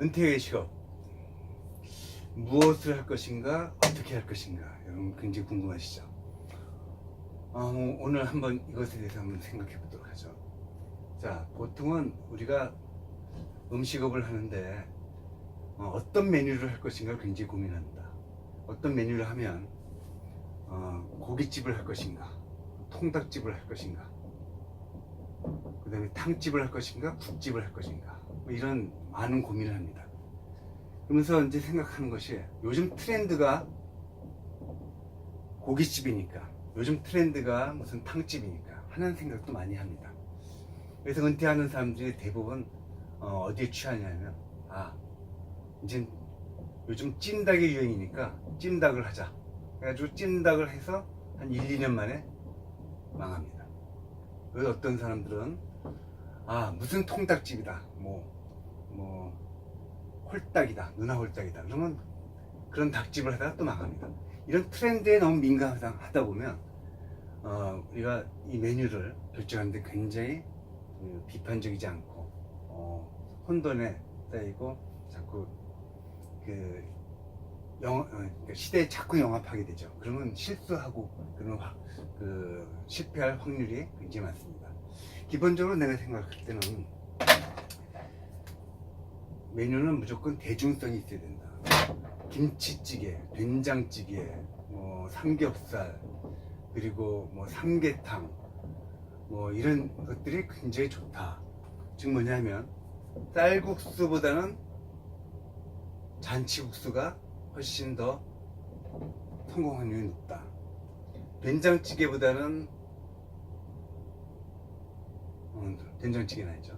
은퇴 후의 직업 무엇을 할 것인가, 어떻게 할 것인가, 여러분 굉장히 궁금하시죠? 오늘 한번 이것에 대해서 한번 생각해 보도록 하죠. 자, 보통은 우리가 음식업을 하는데 어떤 메뉴를 할 것인가 굉장히 고민합니다. 어떤 메뉴를 하면 고깃집을 할 것인가, 통닭집을 할 것인가, 그 다음에 탕집을 할 것인가, 국집을 할 것인가, 뭐 이런 많은 고민을 합니다. 그러면서 이제 생각하는 것이, 요즘 트렌드가 고깃집이니까, 요즘 트렌드가 무슨 탕집이니까 하는 생각도 많이 합니다. 그래서 은퇴하는 사람들이 대부분 어디에 취하냐면, 이제 요즘 찜닭이 유행이니까 찜닭을 하자. 그래가지고 찜닭을 해서 한 1, 2년 만에 망합니다. 그래서 어떤 사람들은 무슨 통닭집이다, 홀딱이다, 누나 홀딱이다, 그러면 그런 닭집을 하다가 또 망합니다. 이런 트렌드에 너무 민감하다 보면 우리가 이 메뉴를 결정하는데 굉장히 비판적이지 않고 혼돈에 쌓이고 자꾸 시대에 자꾸 영합하게 되죠. 그러면 실수하고 그러면 실패할 확률이 굉장히 많습니다. 기본적으로 내가 생각할 때는 메뉴는 무조건 대중성이 있어야 된다. 김치찌개, 된장찌개, 삼겹살, 그리고 삼계탕, 이런 것들이 굉장히 좋다. 즉 뭐냐면 쌀국수보다는 잔치국수가 훨씬 더 성공 확률이 높다. 된장찌개보다는 된장찌개는 아니죠.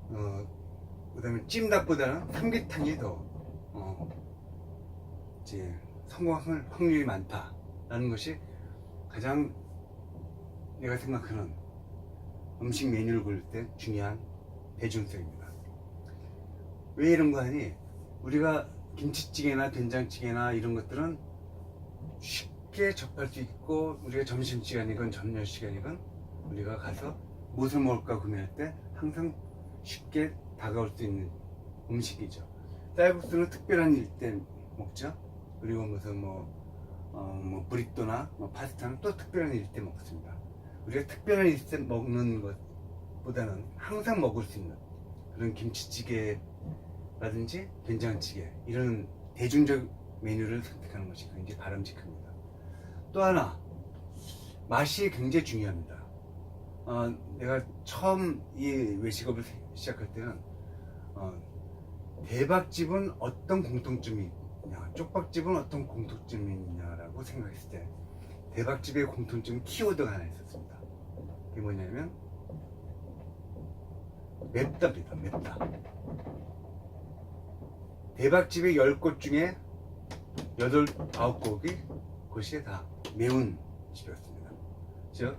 그 다음에 찜닭보다는 삼계탕이 더 이제 성공할 확률이 많다라는 것이 가장 내가 생각하는 음식 메뉴를 고를 때 중요한 대중성입니다. 왜 이런 거 하니, 우리가 김치찌개나 된장찌개나 이런 것들은 쉽게 접할 수 있고, 우리가 점심시간이건 저녁시간이건 우리가 가서 무엇을 먹을까 고민할 때 항상 쉽게 다가올 수 있는 음식이죠. 쌀국수는 특별한 일 때 먹죠. 그리고 무슨 브리또나 파스타는 또 특별한 일 때 먹습니다. 우리가 특별한 일 때 먹는 것보다는 항상 먹을 수 있는 그런 김치찌개라든지 된장찌개, 이런 대중적 메뉴를 선택하는 것이 굉장히 바람직합니다. 또 하나, 맛이 굉장히 중요합니다. 내가 처음 이 외식업을 시작할 때는 대박집은 어떤 공통점이 있냐, 쪽박집은 어떤 공통점이 있냐라고 생각했을 때, 대박집의 공통점 키워드가 하나 있었습니다. 그게 뭐냐면 맵답니다. 맵다. 대박집의 10곳 중에 8, 9곳이 다 매운 집이었습니다. 즉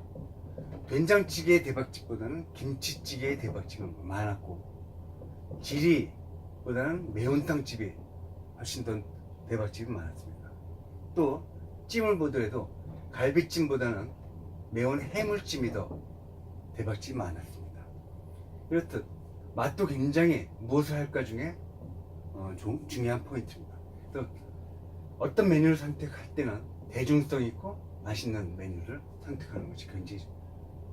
된장찌개의 대박집보다는 김치찌개의 대박집은 많았고, 지리보다는 매운탕집이 훨씬 더 대박집이 많았습니다. 또 찜을 보더라도 갈비찜보다는 매운 해물찜이 더 대박집이 많았습니다. 이렇듯 맛도 굉장히 무엇을 할까 중에 중요한 포인트입니다. 또 어떤 메뉴를 선택할 때는 대중성 있고 맛있는 메뉴를 선택하는 것이 굉장히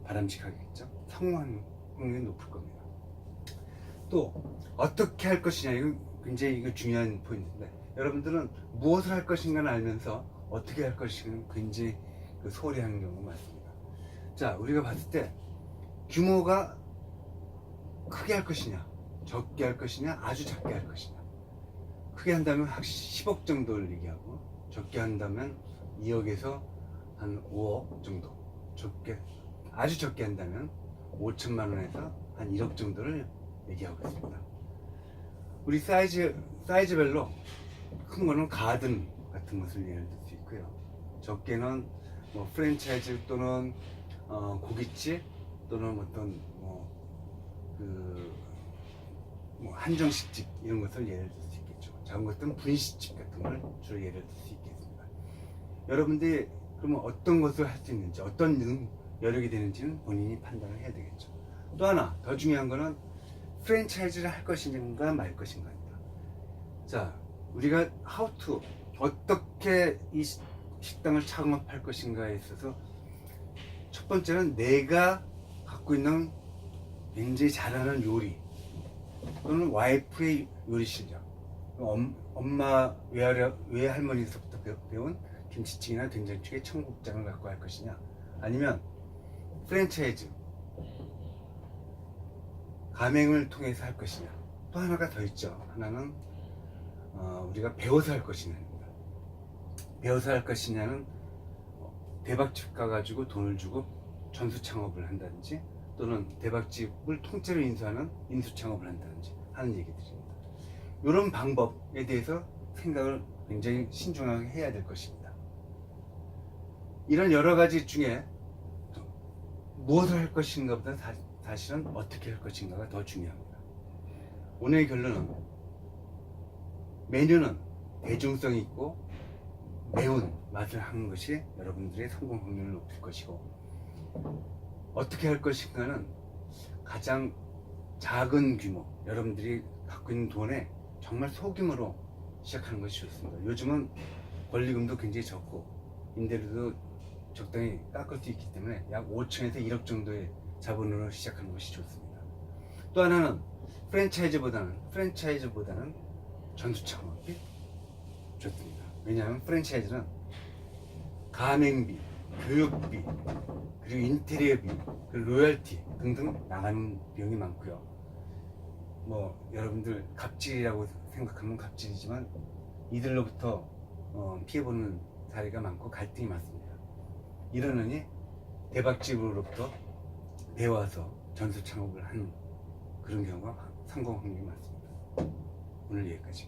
바람직하겠죠. 성공하는 확률이 높을 겁니다. 또 어떻게 할 것이냐, 이거 굉장히 중요한 포인트인데, 여러분들은 무엇을 할 것인가는 알면서 어떻게 할 것인가는 굉장히 소홀히 하는 경우가 많습니다. 자, 우리가 봤을 때 규모가 크게 할 것이냐, 적게 할 것이냐, 아주 작게 할 것이냐. 크게 한다면 한 10억 정도를 얘기하고, 적게 한다면 2억에서 한 5억 정도, 아주 적게 한다면 5천만 원에서 한 1억 정도를 얘기하고 있습니다. 우리 사이즈별로 큰 거는 가든 같은 것을 예를 들 수 있고요. 적게는 프랜차이즈 또는 고깃집 또는 어떤 한정식집, 이런 것을 예를 들 수 있겠죠. 작은 것들은 분식집 같은 걸 주로 예를 들 수 있겠습니다. 여러분들이 그러면 어떤 것을 할 수 있는지, 어떤 여력이 되는지는 본인이 판단을 해야 되겠죠. 또 하나 더 중요한 거는 프랜차이즈를 할 것인가 말 것인가입니다. 자, 우리가 어떻게 이 식당을 창업할 것인가에 있어서 첫 번째는 내가 갖고 있는 굉장히 잘하는 요리 또는 와이프의 요리 실력, 엄마 외할머니서부터 배운 김치찌개나 된장찌개 청국장을 갖고 할 것이냐, 아니면 프랜차이즈 가맹을 통해서 할 것이냐. 또 하나가 더 있죠. 하나는 우리가 배워서 할 것이냐입니다. 배워서 할 것이냐는 대박집 가가지고 돈을 주고 전수 창업을 한다든지, 또는 대박집을 통째로 인수하는 인수 창업을 한다든지 하는 얘기들입니다. 이런 방법에 대해서 생각을 굉장히 신중하게 해야 될 것입니다. 이런 여러 가지 중에 무엇을 할 것인가 보다 사실은 어떻게 할 것인가가 더 중요합니다. 오늘의 결론은 메뉴는 대중성이 있고 매운 맛을 하는 것이 여러분들의 성공 확률을 높일 것이고, 어떻게 할 것인가는 가장 작은 규모, 여러분들이 갖고 있는 돈에 정말 소규모로 시작하는 것이 좋습니다. 요즘은 권리금도 굉장히 적고 임대료도 적당히 깎을 수 있기 때문에 약 5천에서 1억 정도의 자본으로 시작하는 것이 좋습니다. 또 하나는 프랜차이즈보다는 전수 창업이 좋습니다. 왜냐하면 프랜차이즈는 가맹비, 교육비, 그리고 인테리어비, 그리고 로열티 등등 나가는 비용이 많고요. 여러분들 갑질이라고 생각하면 갑질이지만 이들로부터 피해보는 사례가 많고 갈등이 많습니다. 이러느니 대박집으로부터 배워서 전수 창업을 하는 그런 경우가 성공 확률이 많습니다. 오늘 여기까지.